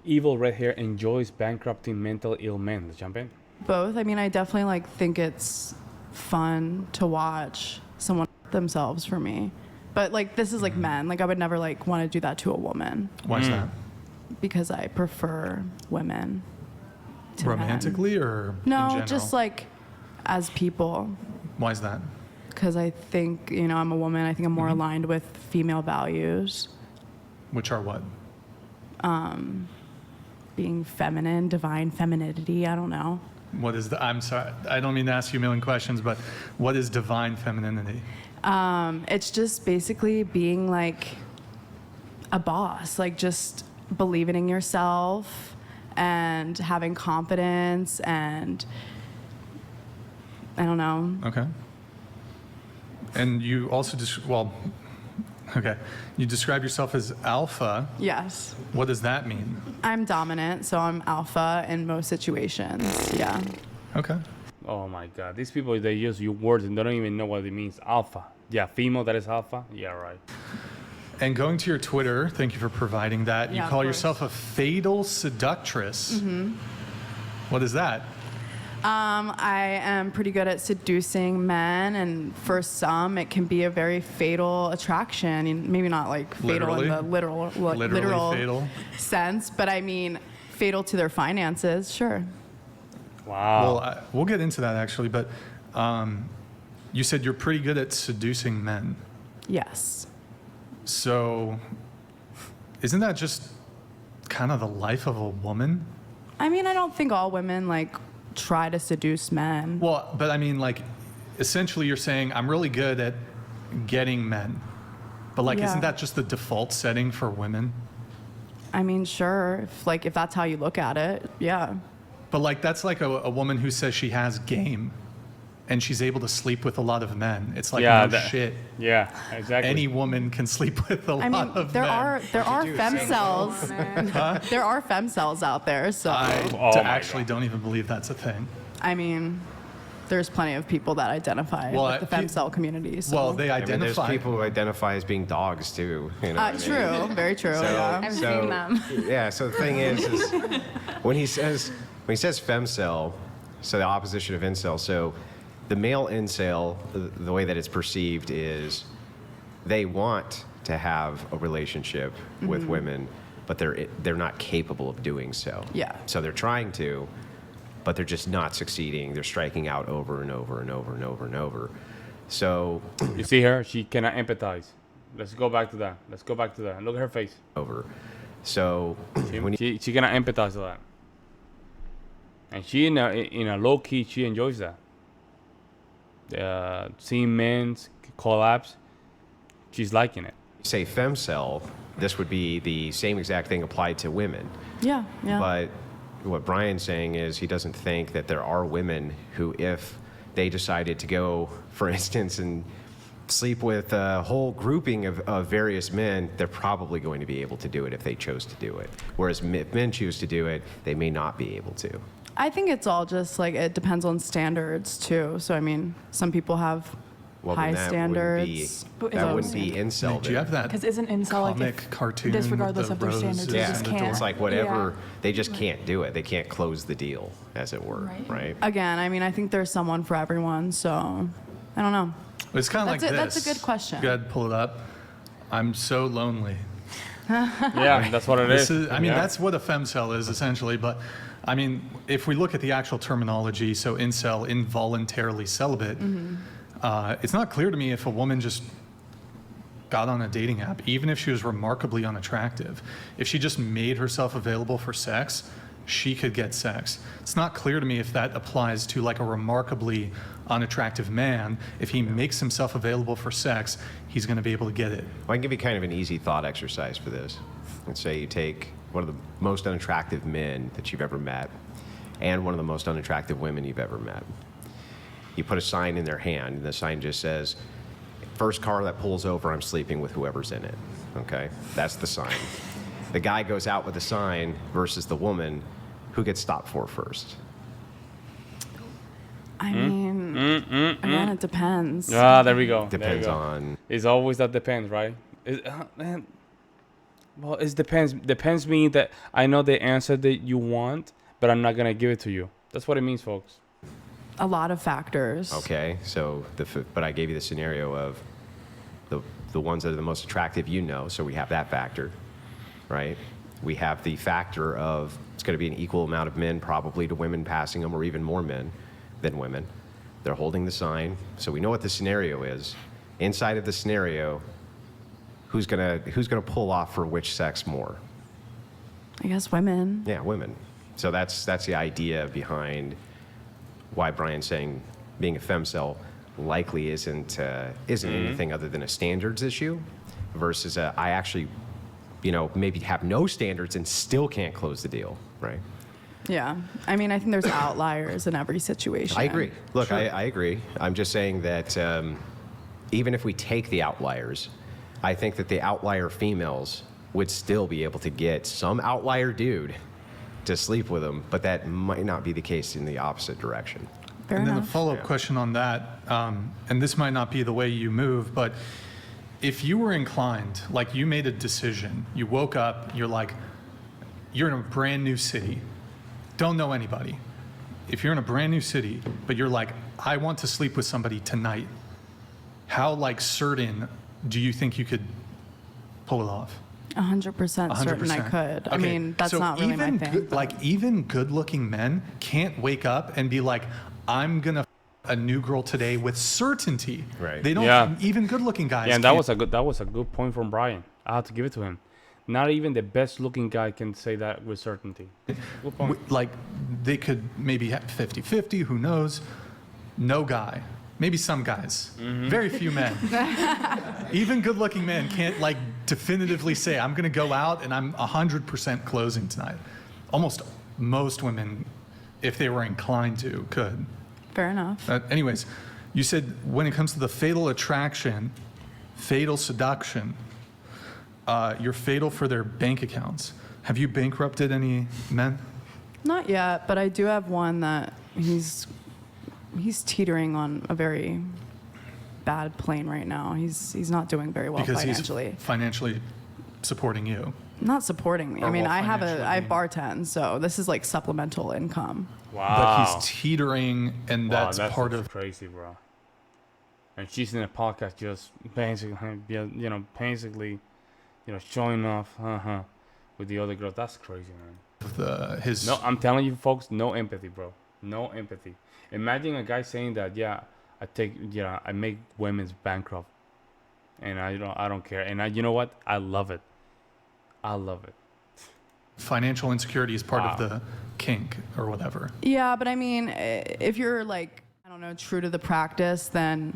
evil red hair enjoys bankrupting mental ill men. Let's jump in. Both. I mean, I definitely like think it's fun to watch someone themselves for me. But like this is like men. Like I would never like want to do that to a woman Why is that? because I prefer women to men. Romantically or in No, general? just like as people. Why is that? Because I think, you know, I'm a woman. I think I'm more aligned with female values. Which are what? Being feminine, divine femininity. I don't know. What is the? I'm sorry, I don't mean to ask you a million questions, but what is divine femininity? It's just basically being like a boss, like just believing in yourself and having confidence and I don't know. Okay. And you also okay. You describe yourself as alpha. Yes. What does that mean? I'm dominant, so I'm alpha in most situations. Yeah. Okay. Oh my God, these people, they use your words and they don't even know what it means. Alpha. Yeah, female that is alpha. Yeah, right. And going to your Twitter, thank you for providing that. You Yeah, of call course. yourself a fatal seductress. Mm-hmm. What is that? I am pretty good at seducing men, and for some, it can be a very fatal attraction. And maybe not like fatal Literally? in the literal Literally fatal? sense, but I mean fatal to their finances. Sure. Wow. Well, we'll get into that actually, but you said you're pretty good at seducing men. Yes. So, isn't that just kind of the life of a woman? I mean, I don't think all women like try to seduce men. Well, but I mean, like, essentially you're saying I'm really good at getting men. But, like, Yeah. isn't that just the default setting for women? I mean, sure, if that's how you look at it, yeah. But, like, that's like a woman who says she has game and she's able to sleep with a lot of men. It's like, Yeah, no that- shit. Yeah, exactly. Any woman can sleep with a I mean, lot of there men. are femcels. There are femcels out there, so I Oh my actually don't even believe that's a thing. I mean, there's plenty of people that identify Well, with the femcel community. So. Well, they I mean, there's identify. people who identify as being dogs too. You know what I mean? True, very true. yeah. I've seen them. Yeah. So the thing is when he says femcel, so the opposition of incel. So the male incel, the way that it's perceived is they want to have a relationship with women, but they're not capable of doing so. Yeah. So they're trying to, but they're just not succeeding. They're striking out over and over and over and over and over. So You see her? She cannot empathize. Let's go back to that. Look at her face. over. So when you, She cannot empathize with that. And she in a low key, she enjoys that. Seeing men's collapse, she's liking it. say femcel, this would be the same exact thing applied to women. Yeah, yeah. But what Brian's saying is he doesn't think that there are women who, if they decided to go, for instance, and sleep with a whole grouping of various men, they're probably going to be able to do it if they chose to do it. Whereas if men choose to do it, they may not be able to. I think it's all just like it depends on standards too. So I mean, some people have Well, high then that standards. wouldn't be incel. Wait, do you have that Because isn't incel like comic if, cartoon disregardless with the of their standards, roses they Yeah, just and the can't. door? it's like whatever, Yeah. they just can't do it. They can't close the deal, as it were, Right. right? Again, I mean, I think there's someone for everyone. So I don't know. It's kind of like That's this. a good question. Go ahead, pull it up. I'm so lonely. Yeah, that's what it This is. is, I mean, Yeah. that's what a femcel is essentially. But I mean, if we look at the actual terminology, so incel, involuntarily celibate, it's not clear to me if a woman just got on a dating app, even if she was remarkably unattractive, if she just made herself available for sex, she could get sex. It's not clear to me if that applies to like a remarkably unattractive man. If he makes himself available for sex, he's going to be able to get it. Well, I can give you kind of an easy thought exercise for this. Let's say you take one of the most unattractive men that you've ever met and one of the most unattractive women you've ever met. You put a sign in their hand, and the sign just says, first car that pulls over, I'm sleeping with whoever's in it. Okay? That's the sign. The guy goes out with the sign versus the woman. Who gets stopped for first? I mean, again, it depends. Ah, there we go. There we Depends go. on... It's always that depends, right? Man, Well, it depends. Depends mean that I know the answer that you want, but I'm not gonna give it to you. That's what it means, folks. A lot of factors. Okay, so but I gave you the scenario of the ones that are the most attractive, you know, so we have that factor, right? We have the factor of it's going to be an equal amount of men probably to women passing them, or even more men than women. They're holding the sign, so we know what the scenario is. Inside of the scenario, who's gonna pull off for which sex more? I guess women. Yeah, women. So that's the idea behind why Brian's saying being a femcel likely isn't anything other than a standards issue, versus I actually, maybe have no standards and still can't close the deal, right? Yeah. I mean, I think there's outliers in every situation. I agree. Look, Sure. I agree. I'm just saying that even if we take the outliers, I think that the outlier females would still be able to get some outlier dude to sleep with them, but that might not be the case in the opposite direction. Fair And then the enough. follow-up question on that, and this might not be the way you move, but if you were inclined, like you made a decision, you woke up, you're in a brand new city, don't know anybody. If you're in a brand new city, but you're like, I want to sleep with somebody tonight, how certain do you think you could pull it off? 100% certain I could. I Okay, mean, that's so not really my even thing. but- even good-looking men can't wake up and be like, I'm gonna a new girl today with certainty. Right. They don't. Yeah. Even good-looking guys. Yeah, and that can't. was a good point from Brian. I have to give it to him. Not even the best looking guy can say that with certainty. Good point. Like they could maybe have 50-50. Who knows? No guy. Maybe some guys. Very few men. Even good-looking men can't definitively say, I'm going to go out and I'm 100% closing tonight. Almost most women, if they were inclined to, could. Fair enough. Anyways, you said when it comes to the fatal attraction, fatal seduction, you're fatal for their bank accounts. Have you bankrupted any men? Not yet, but I do have one that he's teetering on a very bad plane right now. He's not doing very well Because financially. he's financially supporting you. Not supporting me. Or I mean, well, I financially. bartend, so this is like supplemental income. Wow. But he's teetering, and Wow, that's part of. crazy, bro. And she's in a podcast just basically, showing off, with the other girls. That's crazy, man. His. No, I'm telling you, folks, no empathy, bro. No empathy. Imagine a guy saying that, I make women's bankrupt, and I don't care. And you know what? I love it. I love it. Financial insecurity is part of Wow. the kink or whatever. Yeah, but I mean, if you're true to the practice, then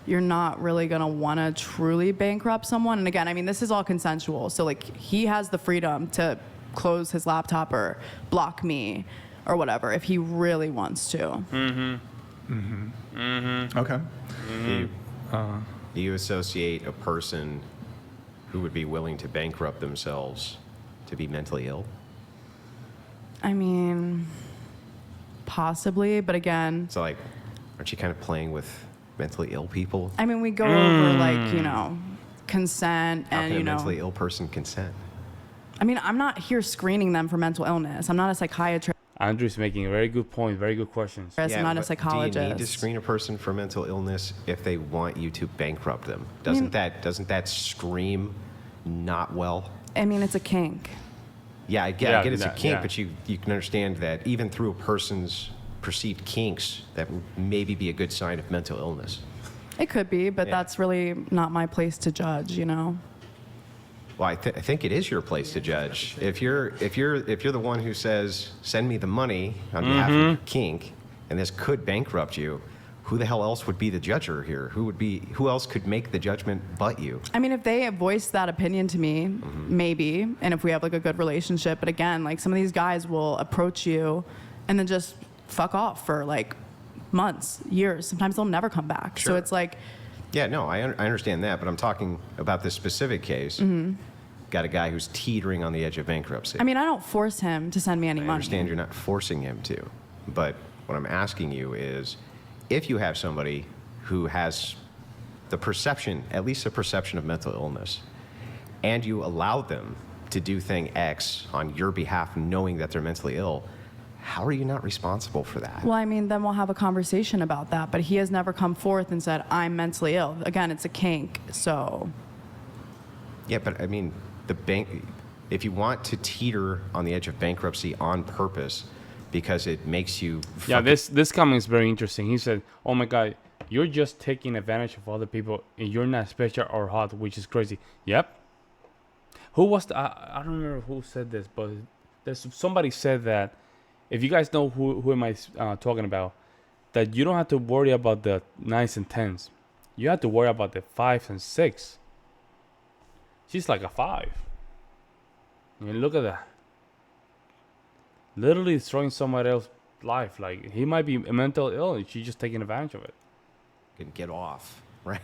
you're not really gonna want to truly bankrupt someone. And again, I mean, this is all consensual. So he has the freedom to close his laptop or block me or whatever if he really wants to. Okay. Do you associate a person who would be willing to bankrupt themselves to be mentally ill? I mean, possibly, but again, So aren't you kind of playing with mentally ill people? I mean, we go over consent How and can a mentally ill person consent? I mean, I'm not here screening them for mental illness. I'm not a psychiatrist. Andrew's making a very good point. Very good questions. I'm not a but psychologist. Do you need to screen a person for mental illness if they want you to bankrupt them? Doesn't that scream not well? I mean, it's a kink. Yeah, I get it's a that- kink, yeah. but you can understand that even through a person's perceived kinks, that would maybe be a good sign of mental illness. It could be, but Yeah. that's really not my place to judge, Well, I think it is your place to judge. If you're the one who says, "Send me the money on behalf of kink," and this could bankrupt you, who the hell else would be the judger here? Who else could make the judgment but you? I mean, if they voice that opinion to me, maybe, and if we have a good relationship, but again, some of these guys will approach you and then just fuck off for months, years. Sometimes they'll never come back. So Sure. it's Yeah, no, I understand that, but I'm talking about this specific case. Got a guy who's teetering on the edge of bankruptcy. I mean, I don't force him to send me any I money. understand you're not forcing him to, but what I'm asking you is, if you have somebody who has the perception, at least a perception of mental illness, and you allow them to do thing X on your behalf, knowing that they're mentally ill, how are you not responsible for that? Well, I mean, then we'll have a conversation about that. But he has never come forth and said, I'm mentally ill. Again, it's a kink. So. Yeah, but I mean, if you want to teeter on the edge of bankruptcy on purpose because it makes you. Yeah, this comment is very interesting. He said, "Oh my God, you're just taking advantage of other people, and you're not special or hot, which is crazy." Yep. Who was I don't remember who said this, but somebody said that if you guys know who am I talking about, that you don't have to worry about the 9s and 10s. You have to worry about the 5s and 6. She's like a 5. I mean, look at that. Literally destroying somebody else's life. Like, he might be mentally ill and she's just taking advantage of it. Can get off, right?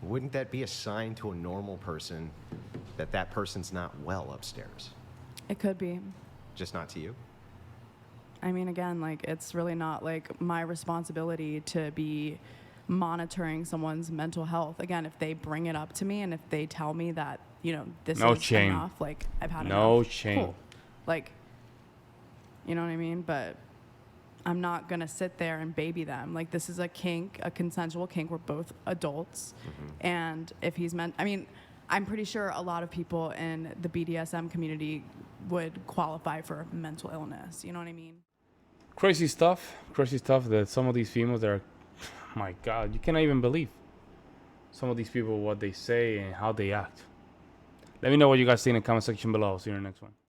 Wouldn't that be a sign to a normal person that that person's not well upstairs? It could be. Just not to you? I mean, again, like, it's really not like my responsibility to be monitoring someone's mental health. Again, if they bring it up to me and if they tell me that, you know, this No is shame. enough, like, I've had enough. No shame. Cool. Like, you know what I mean? But I'm not going to sit there and baby them. Like, this is a kink, a consensual kink. We're both adults. Mm-hmm. And if he's I mean, I'm pretty sure a lot of people in the BDSM community would qualify for mental illness. You know what I mean? Crazy stuff that some of these females are, my God, you cannot even believe some of these people, what they say and how they act. Let me know what you guys think in the comment section below. See you in the next one.